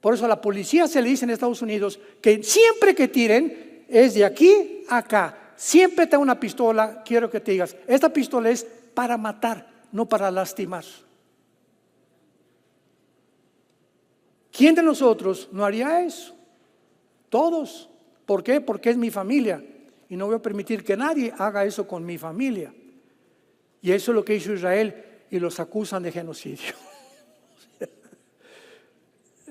Speaker 1: Por eso a la policía se le dice en Estados Unidos que siempre que tiren es de aquí a acá. Siempre te da una pistola, quiero que te digas, esta pistola es para matar, no para lastimar. ¿Quién de nosotros no haría eso? Todos. ¿Por qué? Porque es mi familia y no voy a permitir que nadie haga eso con mi familia. Y eso es lo que hizo Israel y los acusan de genocidio.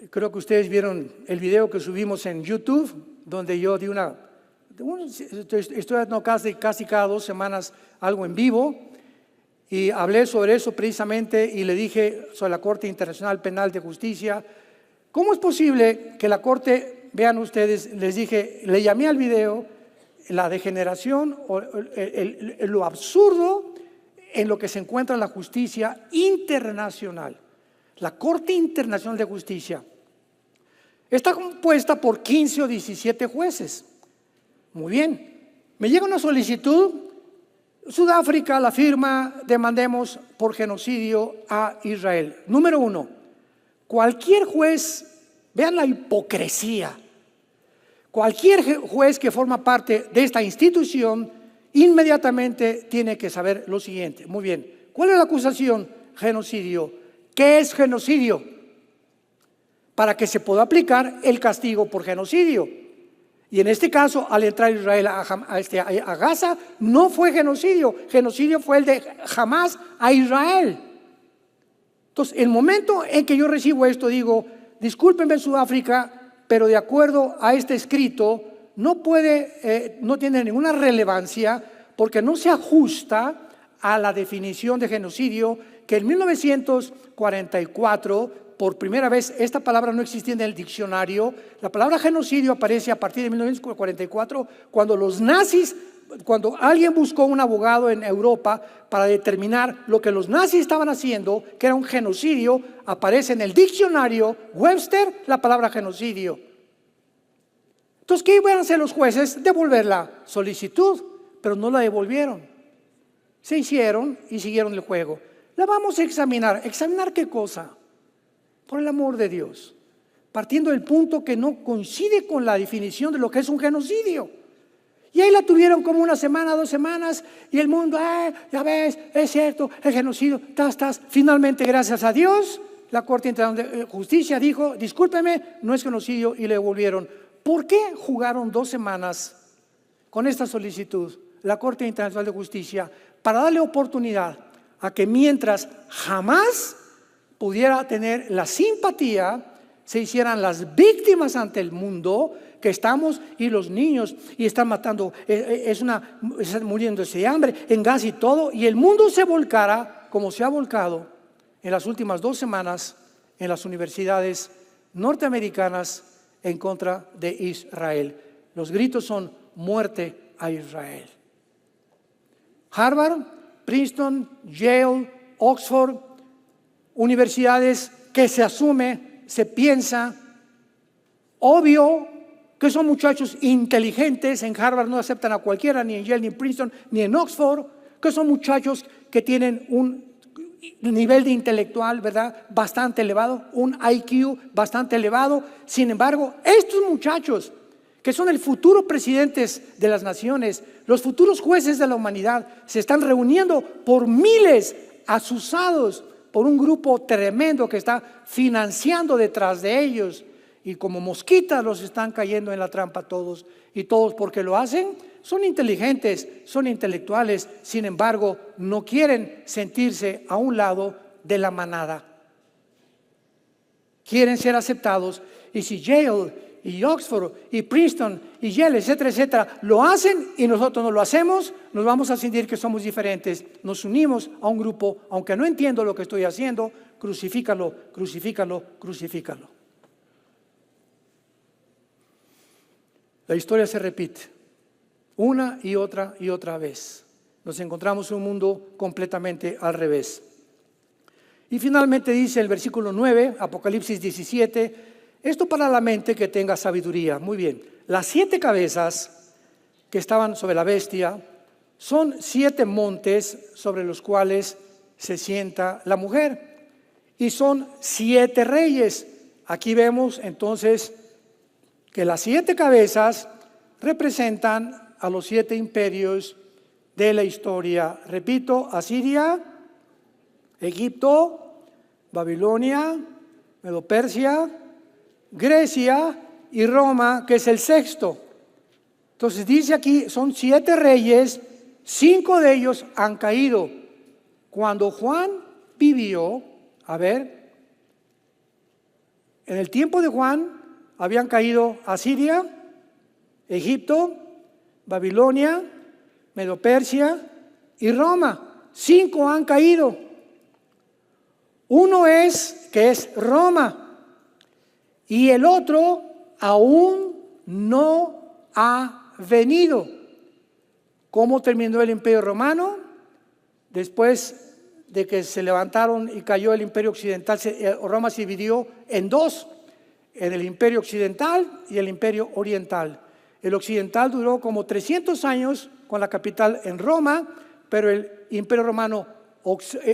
Speaker 1: Creo que ustedes vieron el video que subimos en YouTube, donde yo di estoy dando casi cada 2 semanas algo en vivo, y hablé sobre eso precisamente y le dije sobre la Corte Internacional Penal de Justicia. ¿Cómo es posible que la Corte, vean ustedes, les dije, le llamé al video la degeneración o lo absurdo en lo que se encuentra la justicia internacional? La Corte Internacional de Justicia está compuesta por 15 o 17 jueces. Muy bien, me llega una solicitud, Sudáfrica la firma, demandemos por genocidio a Israel. Número 1, cualquier juez, vean la hipocresía, cualquier juez que forma parte de esta institución inmediatamente tiene que saber lo siguiente. Muy bien, ¿cuál es la acusación? Genocidio. ¿Qué es genocidio? Para que se pueda aplicar el castigo por genocidio. Y en este caso, al entrar Israel a Gaza, no fue genocidio. Genocidio fue el de Hamás a Israel. Entonces, el momento en que yo recibo esto, digo, discúlpenme Sudáfrica, pero de acuerdo a este escrito, no tiene ninguna relevancia porque no se ajusta a la definición de genocidio que en 1944, por primera vez, esta palabra no existía en el diccionario. La palabra genocidio aparece a partir de 1944, cuando alguien buscó un abogado en Europa para determinar lo que los nazis estaban haciendo, que era un genocidio, aparece en el diccionario Webster la palabra genocidio. Entonces, ¿qué iban a hacer los jueces? Devolver la solicitud, pero no la devolvieron. Se hicieron y siguieron el juego. La vamos a examinar. ¿Examinar qué cosa? Por el amor de Dios, partiendo del punto que no coincide con la definición de lo que es un genocidio. Y ahí la tuvieron como 1 semana, 2 semanas, y el mundo, ya ves, es cierto, el genocidio, Finalmente, gracias a Dios, la Corte Internacional de Justicia dijo, discúlpeme, no es genocidio, y le devolvieron. ¿Por qué jugaron 2 semanas con esta solicitud la Corte Internacional de Justicia? Para darle oportunidad a que mientras jamás pudiera tener la simpatía, se hicieran las víctimas ante el mundo, que estamos, y los niños, y están matando, están muriéndose de hambre en Gaza y todo, y el mundo se volcara como se ha volcado en las últimas 2 semanas en las universidades norteamericanas en contra de Israel. Los gritos son muerte a Israel. Harvard, Princeton, Yale, Oxford, universidades que se asume, se piensa, obvio que son muchachos inteligentes. En Harvard no aceptan a cualquiera, ni en Yale, ni en Princeton, ni en Oxford, que son muchachos que tienen un nivel de intelectual, ¿verdad?, bastante elevado, un IQ bastante elevado. Sin embargo, estos muchachos que son el futuro presidentes de las naciones, los futuros jueces de la humanidad, se están reuniendo por miles, asusados por un grupo tremendo que está financiando detrás de ellos, y como mosquitas los están cayendo en la trampa todos. Y todos, porque lo hacen, son inteligentes, son intelectuales, sin embargo no quieren sentirse a un lado de la manada, quieren ser aceptados. Y si Yale y Oxford y Princeton y Yale, etcétera, etcétera, lo hacen y nosotros no lo hacemos, nos vamos a sentir que somos diferentes. Nos unimos a un grupo, aunque no entiendo lo que estoy haciendo, crucifícalo, crucifícalo, crucifícalo. La historia se repite una y otra vez. Nos encontramos en un mundo completamente al revés. Y finalmente dice el versículo 9, Apocalipsis 17, esto para la mente que tenga sabiduría. Muy bien, las 7 cabezas que estaban sobre la bestia son 7 montes sobre los cuales se sienta la mujer, y son 7 reyes. Aquí vemos entonces que las 7 cabezas representan a los 7 imperios de la historia. Repito, Asiria, Egipto, Babilonia, Medo-Persia, Grecia y Roma, que es el 6º. Entonces dice aquí, son 7 reyes, 5 de ellos han caído. Cuando Juan vivió, en el tiempo de Juan habían caído Asiria, Egipto, Babilonia, Medo-Persia y Roma. 5 han caído. Uno que es Roma, y el otro aún no ha venido. ¿Cómo terminó el Imperio Romano? Después de que se levantaron y cayó el Imperio Occidental, Roma se dividió en 2, en el Imperio Occidental y el Imperio Oriental. El occidental duró como 300 años con la capital en Roma, pero el Imperio Romano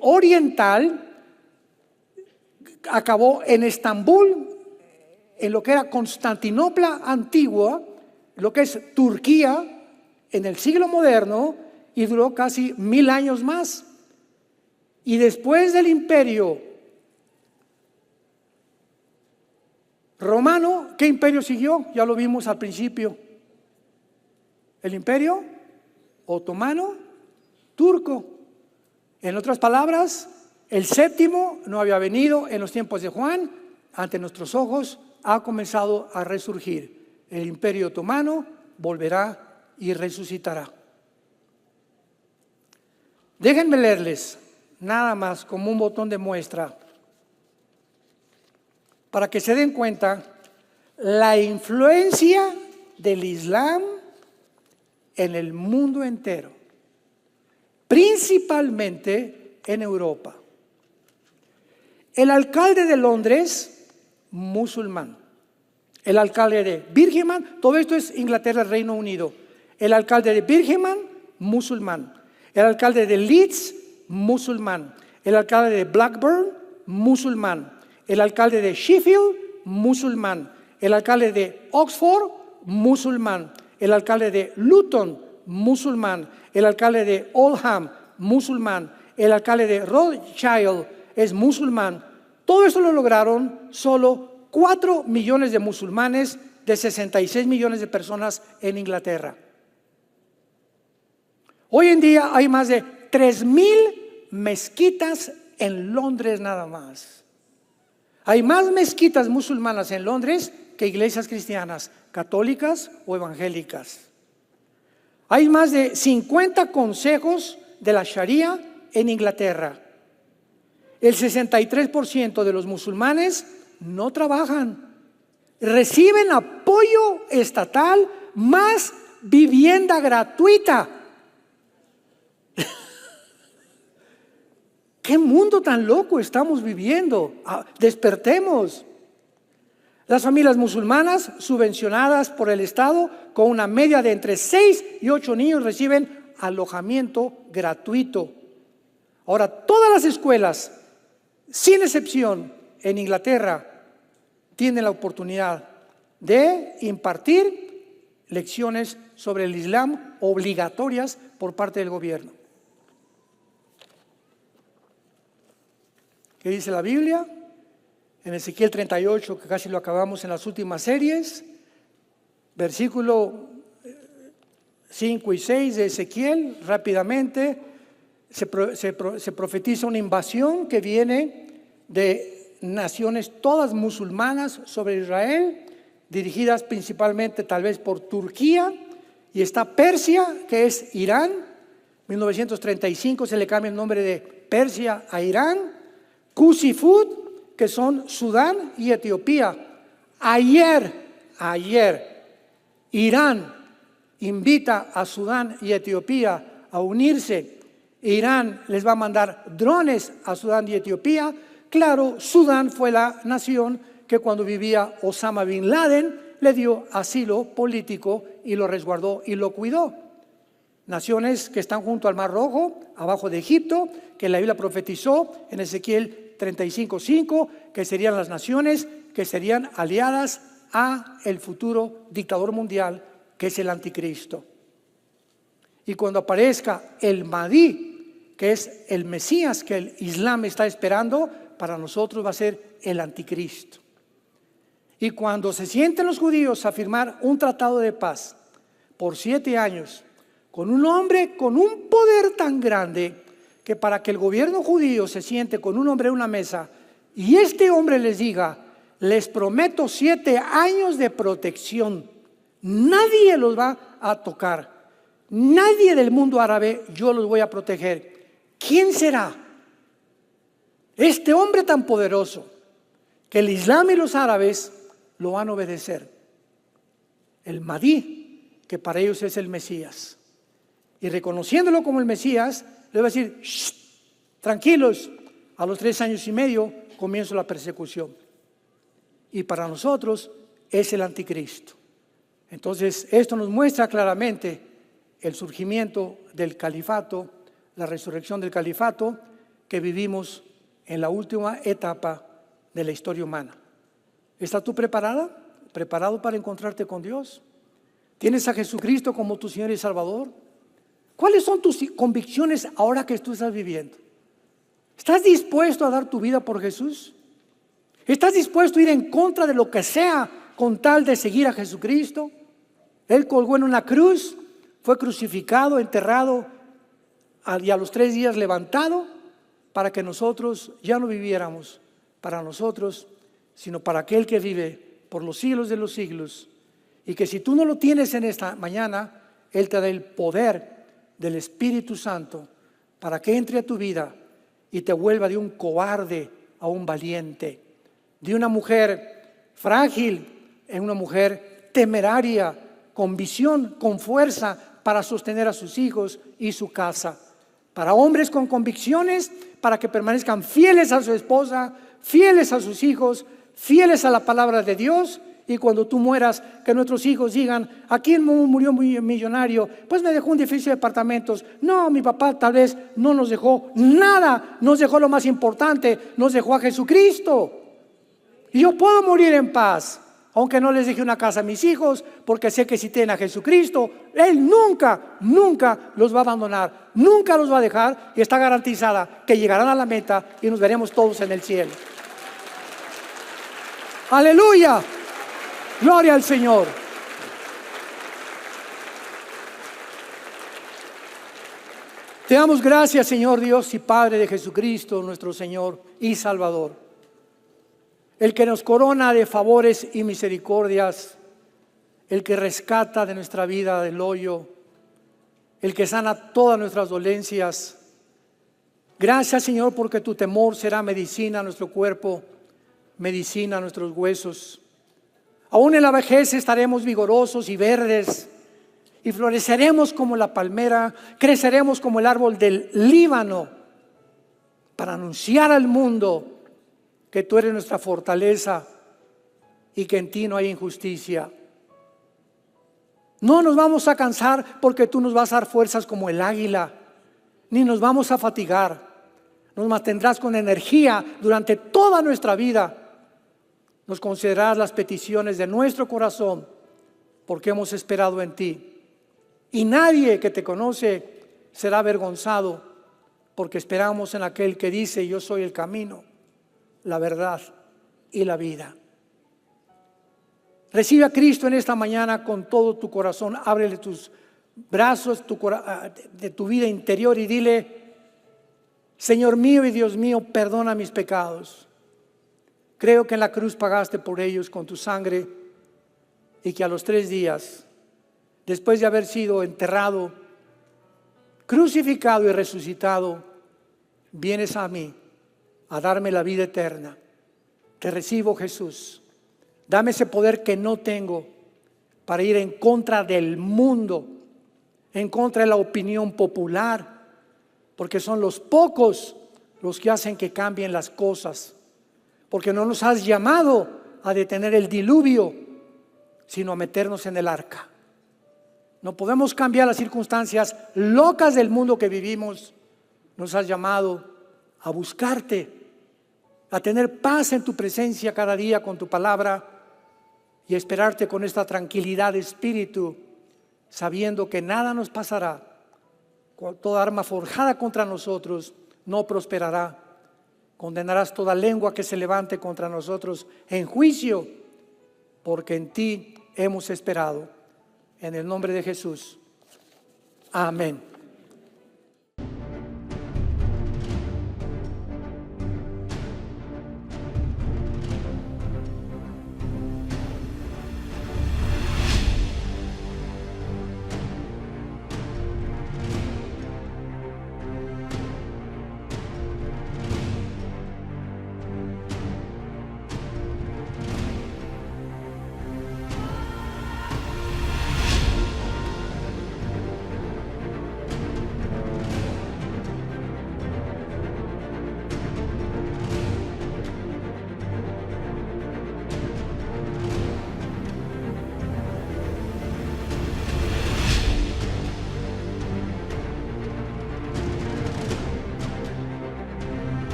Speaker 1: Oriental acabó en Estambul, en lo que era Constantinopla antigua, lo que es Turquía en el siglo moderno, y duró casi 1000 años más. Y después del Imperio Romano, ¿qué imperio siguió? Ya lo vimos al principio. El Imperio Otomano Turco. En otras palabras, el 7º no había venido en los tiempos de Juan. Ante nuestros ojos ha comenzado a resurgir. El Imperio Otomano volverá y resucitará. Déjenme leerles nada más como un botón de muestra para que se den cuenta la influencia del Islam en el mundo entero, principalmente en Europa. El alcalde de Londres, musulmán. El alcalde de Birmingham, todo esto es Inglaterra, Reino Unido. El alcalde de Birmingham, musulmán. El alcalde de Leeds, musulmán. El alcalde de Blackburn, musulmán. El alcalde de Sheffield, musulmán. El alcalde de Oxford, musulmán. El alcalde de Luton, musulmán. El alcalde de Oldham, musulmán. El alcalde de Rothschild es musulmán. Todo esto lo lograron solo 4 millones de musulmanes de 66 millones de personas en Inglaterra. Hoy en día hay más de 3,000 mezquitas en Londres nada más. Hay más mezquitas musulmanas en Londres que iglesias cristianas, católicas o evangélicas. Hay más de 50 consejos de la Sharia en Inglaterra. El 63% de los musulmanes no trabajan. Reciben apoyo estatal más vivienda gratuita. ¿Qué mundo tan loco estamos viviendo? Despertemos. Las familias musulmanas subvencionadas por el Estado con una media de entre 6 y 8 niños reciben alojamiento gratuito. Ahora, todas las escuelas, sin excepción, en Inglaterra, tienen la oportunidad de impartir lecciones sobre el Islam obligatorias por parte del gobierno. ¿Qué dice la Biblia? En Ezequiel 38, que casi lo acabamos en las últimas series, versículo 5 y 6 de Ezequiel, rápidamente se profetiza una invasión que viene de naciones todas musulmanas sobre Israel, dirigidas principalmente tal vez por Turquía, y está Persia, que es Irán. En 1935 se le cambia el nombre de Persia a Irán. Cusifut, que son Sudán y Etiopía. Ayer, Irán invita a Sudán y Etiopía a unirse. Irán les va a mandar drones a Sudán y Etiopía. Claro, Sudán fue la nación que cuando vivía Osama Bin Laden le dio asilo político y lo resguardó y lo cuidó. Naciones que están junto al Mar Rojo, abajo de Egipto, que la Biblia profetizó en Ezequiel 35:5, que serían las naciones que serían aliadas a el futuro dictador mundial, que es el anticristo. Y cuando aparezca el Mahdi, que es el Mesías que el Islam está esperando, para nosotros va a ser el anticristo. Y cuando se sienten los judíos a firmar un tratado de paz por 7 años, con un hombre con un poder tan grande, que para que el gobierno judío se siente con un hombre en una mesa y este hombre les diga, les prometo 7 años de protección, nadie los va a tocar, nadie del mundo árabe, yo los voy a proteger. ¿Quién será este hombre tan poderoso que el Islam y los árabes lo van a obedecer? El Mahdi, que para ellos es el Mesías. Y reconociéndolo como el Mesías, le va a decir, tranquilos, a los 3 años y medio comienza la persecución. Y para nosotros es el anticristo. Entonces, esto nos muestra claramente el surgimiento del califato, la resurrección del califato que vivimos en la última etapa de la historia humana. ¿Estás tú preparada? ¿Preparado para encontrarte con Dios? ¿Tienes a Jesucristo como tu Señor y Salvador? ¿Cuáles son tus convicciones ahora que tú estás viviendo? ¿Estás dispuesto a dar tu vida por Jesús? ¿Estás dispuesto a ir en contra de lo que sea con tal de seguir a Jesucristo? Él colgó en una cruz, fue crucificado, enterrado y a los 3 días levantado para que nosotros ya no viviéramos para nosotros, sino para aquel que vive por los siglos de los siglos. Y que si tú no lo tienes en esta mañana, Él te da el poder del Espíritu Santo para que entre a tu vida y te vuelva de un cobarde a un valiente, de una mujer frágil en una mujer temeraria, con visión, con fuerza para sostener a sus hijos y su casa, para hombres con convicciones para que permanezcan fieles a su esposa, fieles a sus hijos, fieles a la palabra de Dios. Y cuando tú mueras, que nuestros hijos digan, ¿a quién murió muy millonario? Pues me dejó un edificio de apartamentos. No, mi papá tal vez no nos dejó nada, nos dejó lo más importante, nos dejó a Jesucristo. Y yo puedo morir en paz, aunque no les deje una casa a mis hijos, porque sé que si tienen a Jesucristo, Él nunca los va a abandonar, nunca los va a dejar, y está garantizada que llegarán a la meta y nos veremos todos en el cielo. ¡Aleluya! Gloria al Señor. Te damos gracias, Señor Dios y Padre de Jesucristo, nuestro Señor y Salvador. El que nos corona de favores y misericordias, el que rescata de nuestra vida del hoyo, el que sana todas nuestras dolencias. Gracias, Señor, porque tu temor será medicina a nuestro cuerpo, medicina a nuestros huesos. Aún en la vejez estaremos vigorosos y verdes, y floreceremos como la palmera, creceremos como el árbol del Líbano, para anunciar al mundo que tú eres nuestra fortaleza y que en ti no hay injusticia. No nos vamos a cansar porque tú nos vas a dar fuerzas como el águila, ni nos vamos a fatigar. Nos mantendrás con energía durante toda nuestra vida. Nos concederás las peticiones de nuestro corazón porque hemos esperado en ti. Y nadie que te conoce será avergonzado porque esperamos en aquel que dice: yo soy el camino, la verdad y la vida. Recibe a Cristo en esta mañana con todo tu corazón. Ábrele tus brazos de tu vida interior y dile: Señor mío y Dios mío, perdona mis pecados. Creo que en la cruz pagaste por ellos con tu sangre y que a los 3 días, después de haber sido enterrado, crucificado y resucitado, vienes a mí a darme la vida eterna. Te recibo, Jesús. Dame ese poder que no tengo para ir en contra del mundo, en contra de la opinión popular, porque son los pocos los que hacen que cambien las cosas. Porque no nos has llamado a detener el diluvio, sino a meternos en el arca. No podemos cambiar las circunstancias locas del mundo que vivimos. Nos has llamado a buscarte, a tener paz en tu presencia cada día con tu palabra y a esperarte con esta tranquilidad de espíritu, sabiendo que nada nos pasará. Toda arma forjada contra nosotros no prosperará. Condenarás toda lengua que se levante contra nosotros en juicio, porque en ti hemos esperado. En el nombre de Jesús. Amén.